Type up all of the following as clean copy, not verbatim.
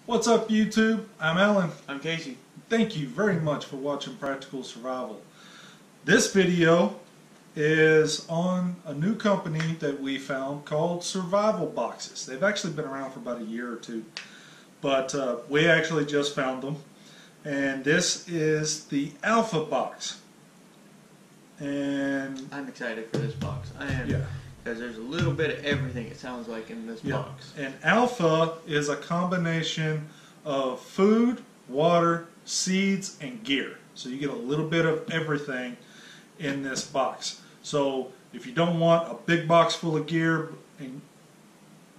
What's up, YouTube? I'm Alan. I'm Casey. Thank you very much for watching Practical Survival. This video is on a new company that we found called Survival Boxes. They've actually been around for about a year or two, but we actually just found them. And this is the Alpha Box. And I'm excited for this box. I am. Yeah. Because there's a little bit of everything, it sounds like, in this box. And Alpha is a combination of food, water, seeds, and gear. So you get a little bit of everything in this box. So if you don't want a big box full of gear,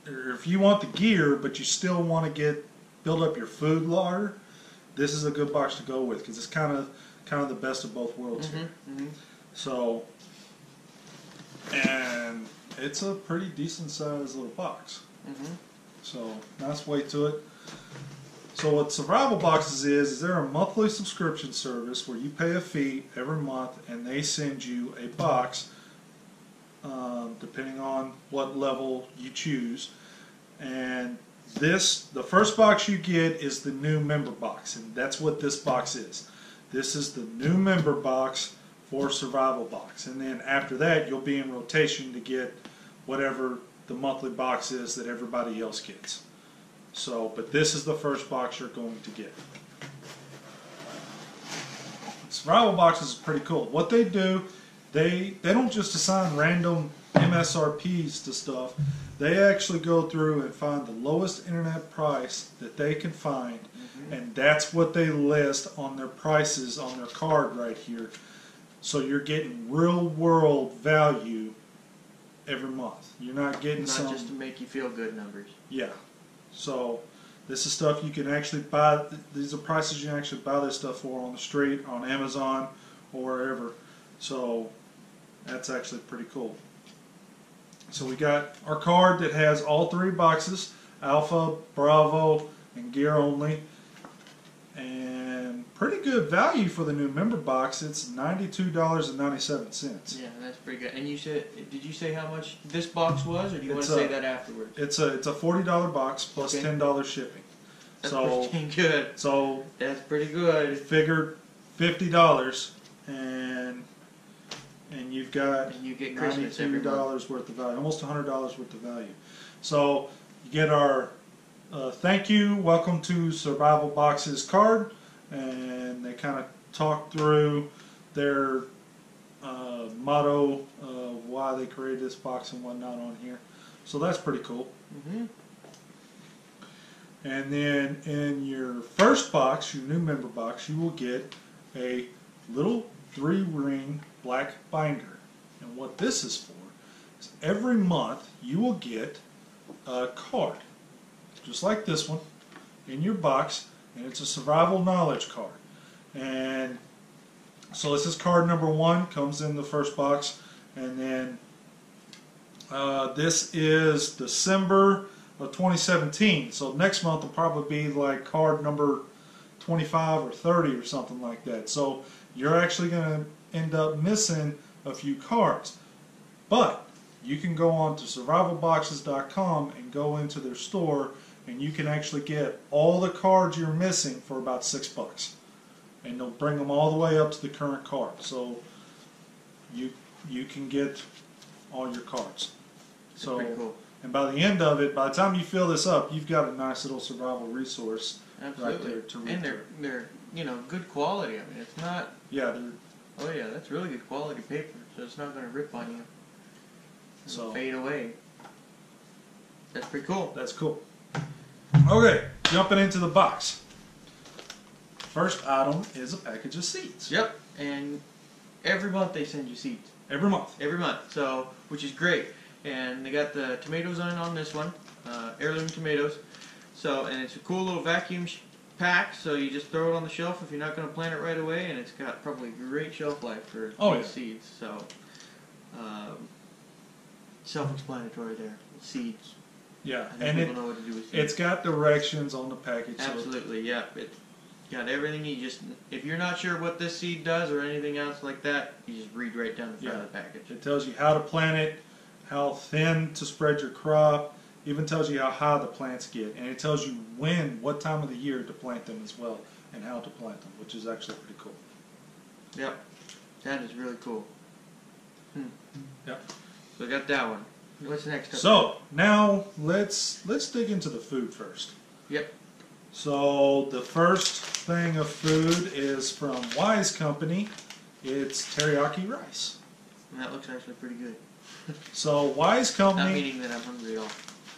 or if you want the gear but you still want to build up your food larder, this is a good box to go with because it's kind of the best of both worlds here. So, and it's a pretty decent sized little box. So, nice weight to it. So what Survival Boxes is they're a monthly subscription service where you pay a fee every month and they send you a box depending on what level you choose. And the first box you get is the new member box, and that's what this box is. This is the new member box for Survival Box, and then after that you'll be in rotation to get whatever the monthly box is that everybody else gets. So, but this is the first box you're going to get. Survival Boxes is pretty cool. What they do, they don't just assign random MSRPs to stuff. They actually go through and find the lowest internet price that they can find, and that's what they list on their prices on their card right here. So you're getting real world value every month. You're not getting not just to make you feel good numbers. Yeah. So this is stuff you can actually buy. These are prices you can actually buy this stuff for on the street, on Amazon, or wherever. So that's actually pretty cool. So we got our card that has all three boxes: Alpha, Bravo, and Gear only. And pretty good value for the new member box. It's $92.97. Yeah, that's pretty good. And you said, did you say how much this box was, or do you want to say that afterwards? It's a $40 box plus $10 shipping. That's pretty good. So that's pretty good. Figured $50, and you get Christmas $92 worth of value, almost $100 worth of value. So you get our thank you, welcome to Survival Boxes card, and they kind of talk through their motto of why they created this box and whatnot on here. So that's pretty cool. And then in your first box, your new member box, you will get a little 3-ring black binder. And what this is for is every month you will get a card, just like this one, in your box, and it's a survival knowledge card. And so this is card number 1, comes in the first box, and then this is December of 2017. So next month will probably be like card number 25 or 30 or something like that. So you're actually going to end up missing a few cards. But you can go on to survivalboxes.com and go into their store, and you can actually get all the cards you're missing for about $6. And they'll bring them all the way up to the current card. So you can get all your cards. So pretty cool. And by the end of it, by the time you fill this up, you've got a nice little survival resource right there to read. And they're good quality. I mean, it's not. Yeah. Oh yeah, that's really good quality paper. So it's not going to rip on you. It'll fade away. That's pretty cool. That's cool. Okay, jumping into the box. First item is a package of seeds. Yep, and every month they send you seeds. Every month. Every month, so which is great. And they got the tomatoes on this one, heirloom tomatoes. So, and it's a cool little vacuum pack. So you just throw it on the shelf if you're not going to plant it right away, and it's got probably great shelf life for these seeds. So, self-explanatory there. Seeds. Yeah, and people know what to do with seeds. It's got directions on the package. Absolutely, yeah. It's got everything you just. If you're not sure what this seed does or anything else like that, you just read right down the front of the package. It tells you how to plant it, how thin to spread your crop, Even tells you how high the plants get, and it tells you what time of the year to plant them as well, and how to plant them, which is actually pretty cool. Yep, that is really cool. Yep. So I got that one. What's next up? So now let's dig into the food first. Yep. So the first thing of food is from Wise Company. It's teriyaki rice. And that looks actually pretty good. So Wise Company. Not meaning that I'm hungry at all.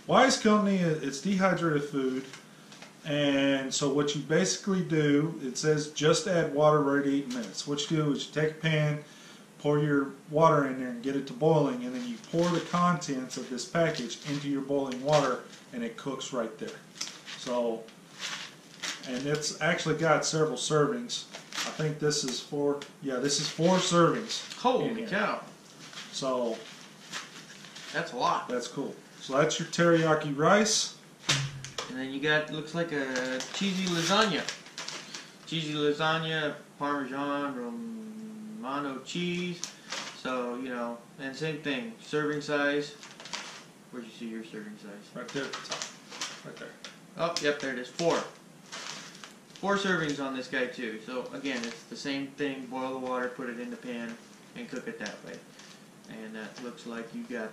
Wise Company, it's dehydrated food, and so what you basically do, it says just add water ready to 8 minutes. What you do is you take a pan, pour your water in there and get it to boiling, and then you pour the contents of this package into your boiling water, and it cooks right there. So, and it's actually got several servings. I think this is four servings. Holy cow. So, that's a lot. That's cool. So that's your teriyaki rice. And then you got, looks like a cheesy lasagna. Cheesy lasagna, Parmesan, Romano cheese. So, you know, and same thing. Serving size. Where'd you see your serving size? Right there at the top. Right there. Oh, yep, there it is. 4. 4 servings on this guy too. So again, it's the same thing. Boil the water, put it in the pan, and cook it that way. And that looks like you got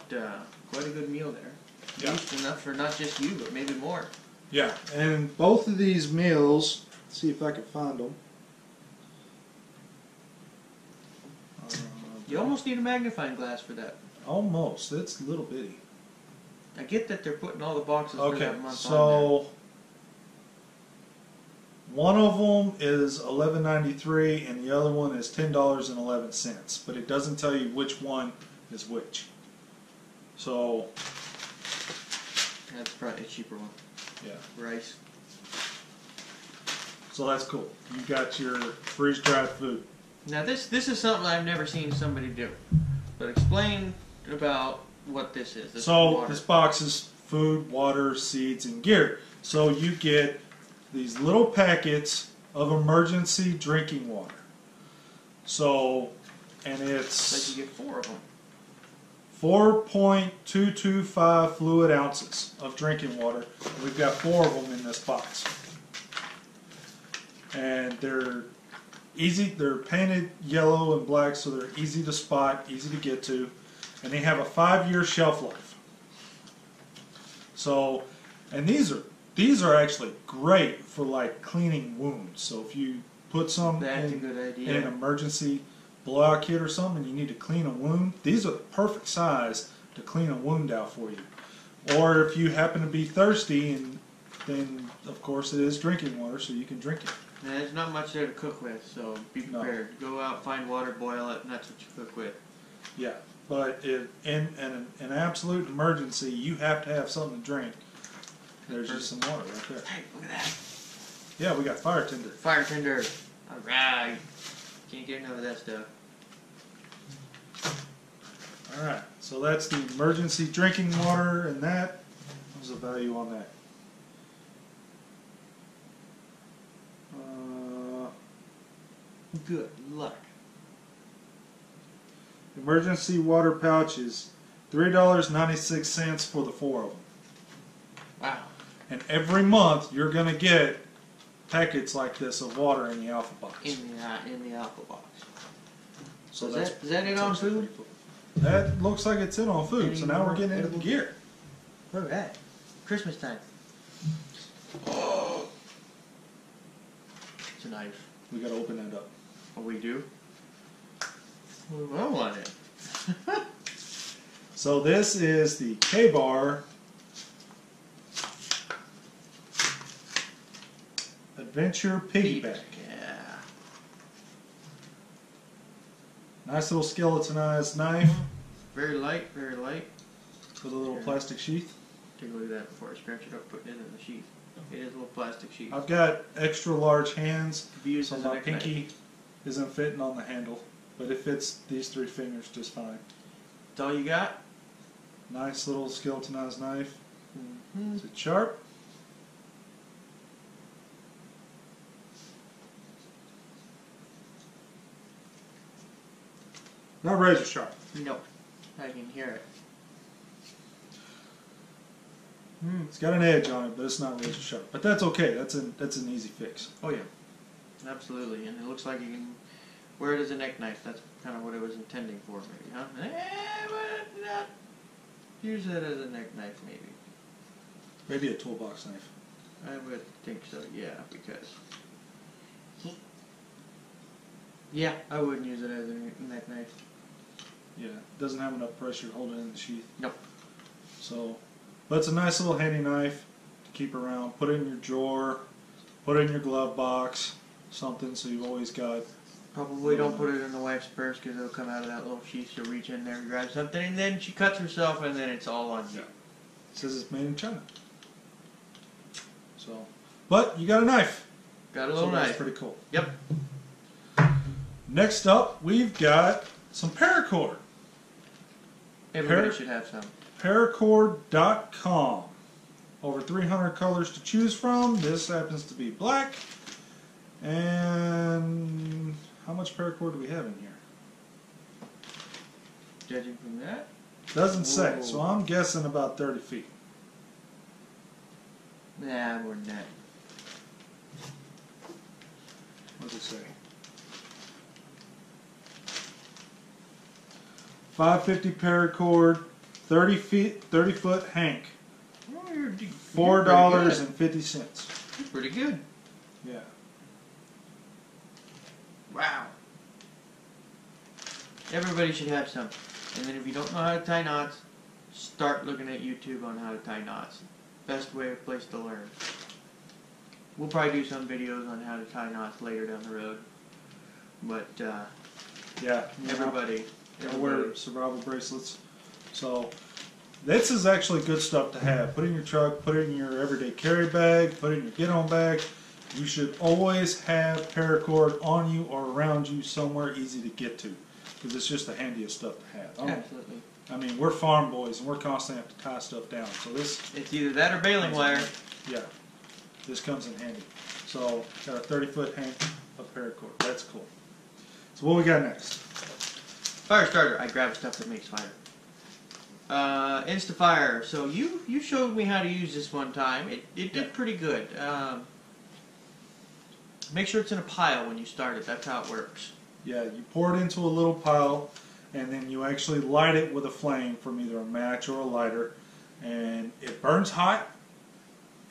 quite a good meal there. Yeah. At least enough for not just you, but maybe more. Yeah, and both of these meals, let's see if I can find them. You almost need a magnifying glass for that. Almost. It's a little bitty. I get that they're putting all the boxes for that month on so one of them is $11.93 and the other one is $10.11, but it doesn't tell you which one is which. So that's probably a cheaper one. Yeah. Rice. So that's cool. You got your freeze-dried food. Now this is something I've never seen somebody do. But explain about what this is. This box is food, water, seeds, and gear. So you get these little packets of emergency drinking water. So, and it's like you get 4 of them. 4.225 fluid ounces of drinking water. We've got 4 of them in this box. And they're easy, they're painted yellow and black, so they're easy to spot, easy to get to. And they have a 5-year shelf life. So, and these are actually great for like cleaning wounds. So if you put some That's a good idea. in an emergency blowout kit or something and you need to clean a wound, these are the perfect size to clean a wound out for you. Or if you happen to be thirsty, and then of course it is drinking water, so you can drink it. And there's not much there to cook with, so be prepared. No. Go out, find water, boil it, and that's what you cook with. Yeah, but in an absolute emergency, you have to have something to drink. There's just some water right there. Hey, look at that. Yeah, we got fire tinder. Fire tinder. Alright. Can't get enough of that stuff. Alright, so that's the emergency drinking water, and that, what's the value on that? Good luck. Emergency water pouch is $3.96 for the 4 of them. Wow. And every month you're going to get packets like this of water in the Alpha Box. In the Alpha Box. So is that it on food? That looks like it's it on food. So now we're getting into the gear. Look at that. Christmas time. It's a knife. We got to open that up. Oh, we do? I want it. So this is the K-Bar Adventure Piggyback. Yeah. Nice little skeletonized knife. Very light, very light. With a little plastic sheath. Take a look at that before I scratch it up, putting it in the sheath. It is a little plastic sheath. I've got extra large hands, so as my pinky isn't fitting on the handle, but it fits these 3 fingers just fine. That's all you got? Nice little skeletonized knife. Mm-hmm. Is it sharp? Not razor sharp. Nope. I can hear it. It's got an edge on it, but it's not razor sharp. But that's okay. That's an easy fix. Oh yeah, absolutely. And it looks like you can wear it as a neck knife. That's kind of what it was intending for, maybe, huh? But not use it as a neck knife, maybe. Maybe a toolbox knife. I would think so, yeah, because... Yeah, I wouldn't use it as a neck knife. Yeah, it doesn't have enough pressure to hold it in the sheath. Nope. So, but it's a nice little handy knife to keep around. Put it in your drawer, put it in your glove box, something so you've always got... Probably don't put it in the wife's purse because it'll come out of that little sheath. She'll reach in there and grab something, and then she cuts herself, and then it's all on you. It says it's made in China. So, but you got a knife. Got a little so knife. That's pretty cool. Yep. Next up, we've got some paracord. Everybody should have some. Paracord.com. Over 300 colors to choose from. This happens to be black. And how much paracord do we have in here? Judging from that? Doesn't say, so I'm guessing about 30 feet. Nah, more than that. What does it say? 550 paracord, 30 foot hank. Oh, you're $4.50. pretty good. Yeah. Wow. Everybody should have some. And then if you don't know how to tie knots, start looking at YouTube on how to tie knots. Best place to learn. We'll probably do some videos on how to tie knots later down the road. But Yeah. everybody I wear survival bracelets. So this is actually good stuff to have. Put it in your truck, put it in your everyday carry bag, put it in your get-on bag. You should always have paracord on you or around you somewhere easy to get to, because it's just the handiest stuff to have. Absolutely. I mean, we're farm boys and we're constantly have to tie stuff down. So this, it's either that or baling wire. Yeah, this comes in handy. So got a 30-foot hank of paracord. That's cool. So what we got next? Fire starter. I grab stuff that makes fire. Instafire. So you showed me how to use this one time. It did pretty good. Make sure it's in a pile when you start it. That's how it works. Yeah, you pour it into a little pile, and then you actually light it with a flame from either a match or a lighter, and it burns hot,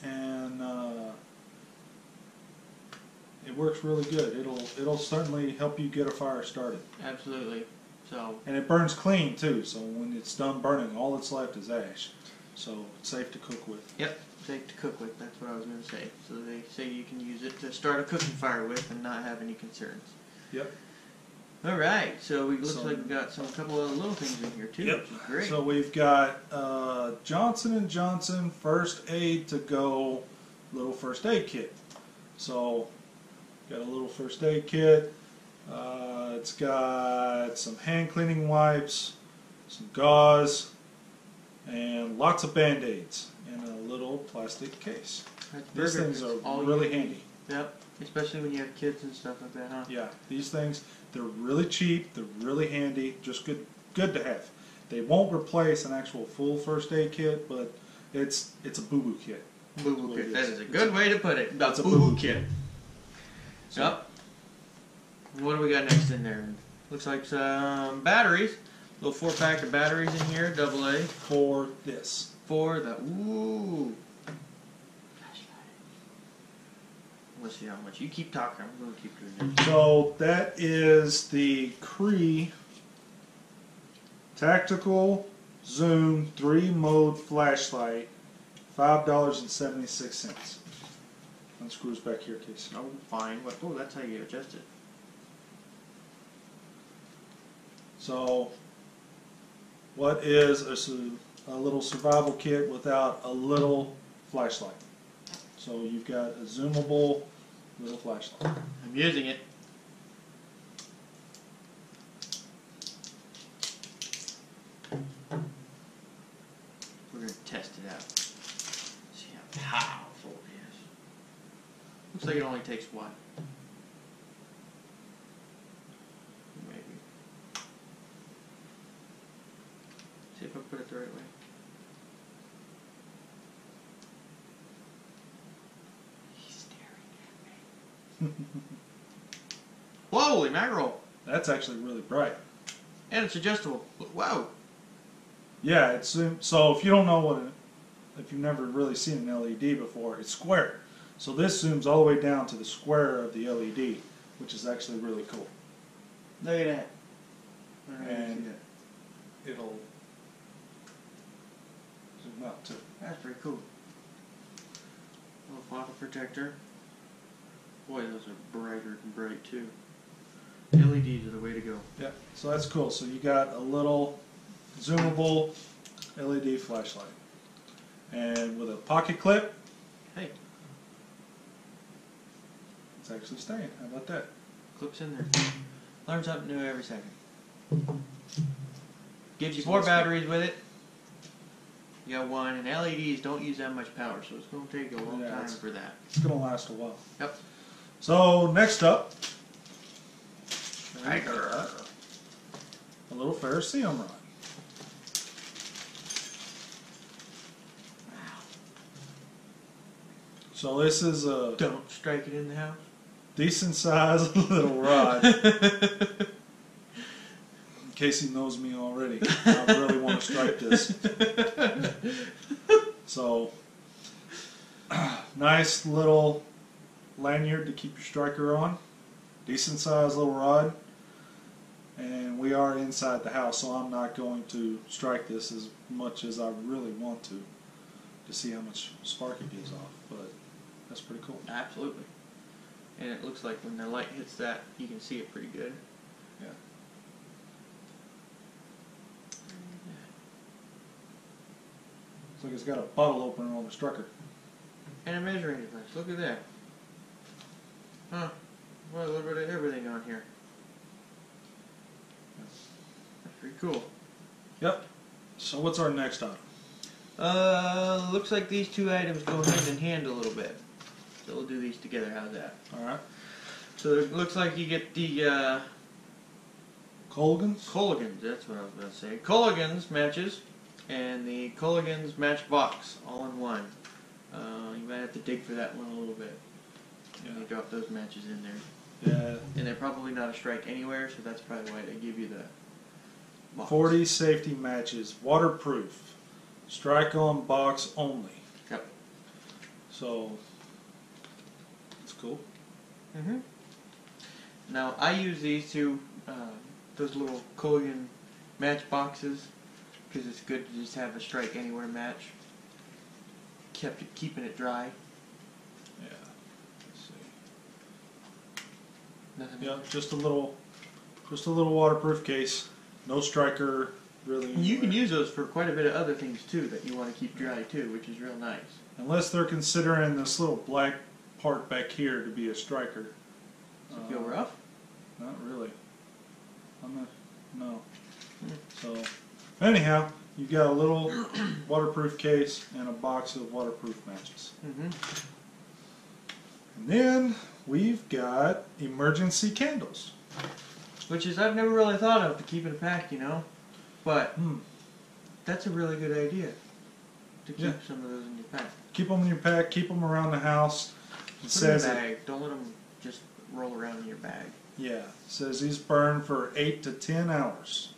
and it works really good. It'll certainly help you get a fire started. Absolutely. So. And it burns clean too. So when it's done burning, all that's left is ash. So it's safe to cook with. Yep. Safe to cook with, that's what I was going to say. So they say you can use it to start a cooking fire with and not have any concerns. Yep. Alright, so it looks like we've got a couple of little things in here too, Yep. which is great. So we've got Johnson & Johnson First Aid to Go little first aid kit. So got a little first aid kit. It's got some hand cleaning wipes, some gauze, and lots of Band-Aids in a little plastic case. These things are really handy. Yep, especially when you have kids and stuff like that, huh? Yeah, these things, they're really cheap, they're really handy, just good to have. They won't replace an actual full first aid kit, but it's a boo-boo kit. Boo-boo kit, that is a good way to put it. It's a boo-boo kit. Yep. What do we got next in there? Looks like some batteries. Little 4-pack of batteries in here, AA. For this. For the, ooh. Let's see how much. You keep talking, I'm going to keep doing this. So that is the Cree Tactical Zoom 3-mode flashlight, $5.76. Unscrews back here, Casey. Oh, fine. Oh, that's how you adjust it. So, what is a little survival kit without a little flashlight? So you've got a zoomable little flashlight. I'm using it. We're going to test it out. See how powerful it is. Looks like it only takes one. Maybe. See if I put it the right way. Holy mackerel! That's actually really bright. And it's adjustable. Wow. Yeah, it's so if you don't know if you've never really seen an LED before, it's square. So this zooms all the way down to the square of the LED, which is actually really cool. Look at that. And it'll zoom out too. That's pretty cool. Little pocket protector. Boy, those are brighter than bright too. LEDs are the way to go. Yeah, so that's cool. So you got a little zoomable LED flashlight, and with a pocket clip. Hey, It's actually staying. How about that? clips in there. Learn something new every second. Gives you 4 batteries with it. You got 1, and LEDs don't use that much power, so it's going to take a long time for that. It's going to last a while. Yep. So next up, Tiger. a little ferrocerium rod. So this is a Don't strike it in the house. decent sized little rod. In case he knows me already, I really want to strike this. So, nice little lanyard to keep your striker on. Decent sized little rod. And we are inside the house, so I'm not going to strike this as much as I really want to see how much spark it gives off. But that's pretty cool. Absolutely. And it looks like when the light hits that, you can see it pretty good. Yeah. Looks like it's got a bottle opener on the striker. And a measuring device. Look at that. Huh. Well, a little bit of everything on here. That's pretty cool. Yep. So what's our next item? Looks like these 2 items go hand in hand a little bit. So we'll do these together. How's that? Alright. So it looks like you get the Colgans? Colligans, that's what I was going to say. Colligans matches and the Colligans match box all in one. You might have to dig for that one a little bit. And they drop those matches in there. Yeah. And they're probably not a strike anywhere, so that's probably why they give you the box. 40 safety matches, waterproof, strike on box only. Yep. So, it's cool. Mm-hmm. Now, I use these those little Colligan match boxes, because it's good to just have a strike anywhere match. Keeping it dry. Yeah. Let's see. Nothing. Yeah, just a little waterproof case. No striker really. You can use those for quite a bit of other things too that you want to keep dry too, which is real nice. Unless they're considering this little black part back here to be a striker. Does it feel rough? Not really. No. So, anyhow, you got a little waterproof case and a box of waterproof matches. Mm-hmm. And then we've got emergency candles. Which is I've never really thought of to keep in a pack, you know, but that's a really good idea to keep some of those in your pack. Keep them in your pack. Keep them around the house. It says in a bag. Don't let them just roll around in your bag. Yeah, it says these burn for 8 to 10 hours.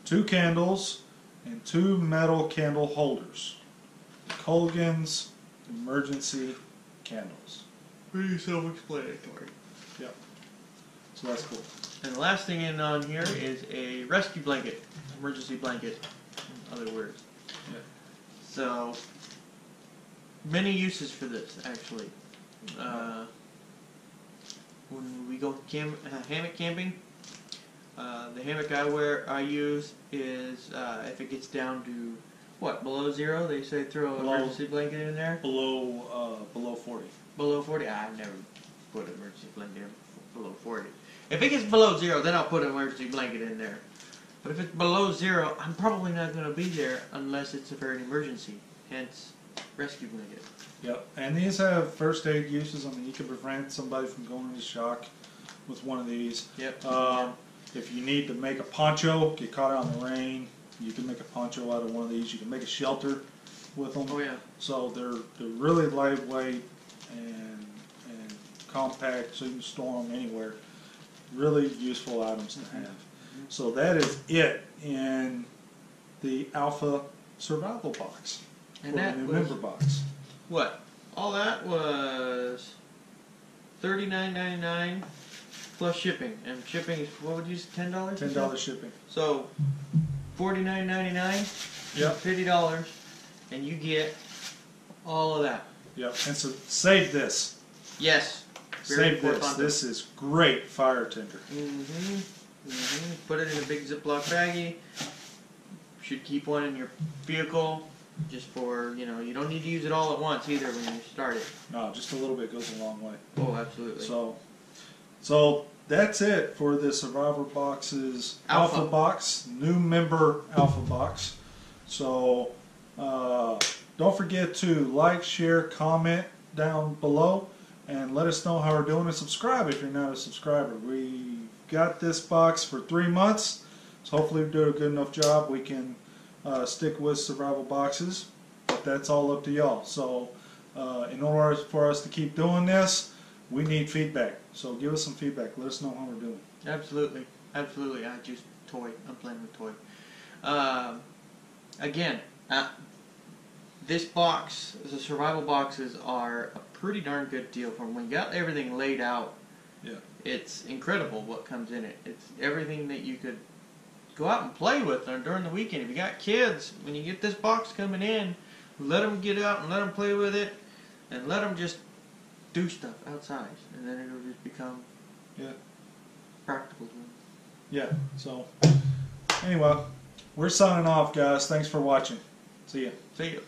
2 candles and 2 metal candle holders. Colgan's emergency candles. Pretty self-explanatory. Yep. So that's cool. And the last thing in on here is a rescue blanket, emergency blanket, in other words. Yeah. So, many uses for this, actually. When we go hammock camping, the hammock I use is if it gets down to below 0. They say throw an emergency blanket in there. Below 40. Below 40, I've never put an emergency blanket in below 40. If it gets below 0, then I'll put an emergency blanket in there. But if it's below 0, I'm probably not going to be there unless it's a very emergency. Hence, rescue blanket. Yep. And these have first aid uses. I mean, you can prevent somebody from going into shock with one of these. Yep. If you need to make a poncho, get caught out in the rain, you can make a poncho out of one of these. You can make a shelter with them. Oh yeah. So they're really lightweight and compact, so you can store them anywhere. Really useful items to have. So that is it in the Alpha Survival Box. And for that the new was, member box. what? All that was $39.99 plus shipping. And shipping is, what would you say, $10? $10 shipping. So $49.99, Yep. $50, and you get all of that. Yep. And so save this. Yes. Save this. This is great fire tinder. Put it in a big Ziploc baggie. Should keep one in your vehicle, just for, you know, you don't need to use it all at once either when you start it. No, just a little bit goes a long way. Oh, absolutely. So that's it for the Survivor Box's Alpha. Alpha Box, new member Alpha Box. So don't forget to like, share, comment down below, and let us know how we're doing, and subscribe if you're not a subscriber. We got this box for 3 months, so hopefully we do a good enough job. We can stick with survival boxes, but that's all up to y'all. So in order for us to keep doing this, we need feedback. So give us some feedback. Let us know how we're doing. Absolutely. Absolutely. I just toy. I'm playing with toy. Again, this box, the survival boxes are a pretty darn good deal. From when you got everything laid out, Yeah. it's incredible what comes in it. It's everything that you could go out and play with during the weekend. If you got kids, when you get this box coming in, let them get out and let them play with it, and let them just do stuff outside, and then it'll just become practical to them. Yeah. So anyway, we're signing off, guys. Thanks for watching. See ya. See ya.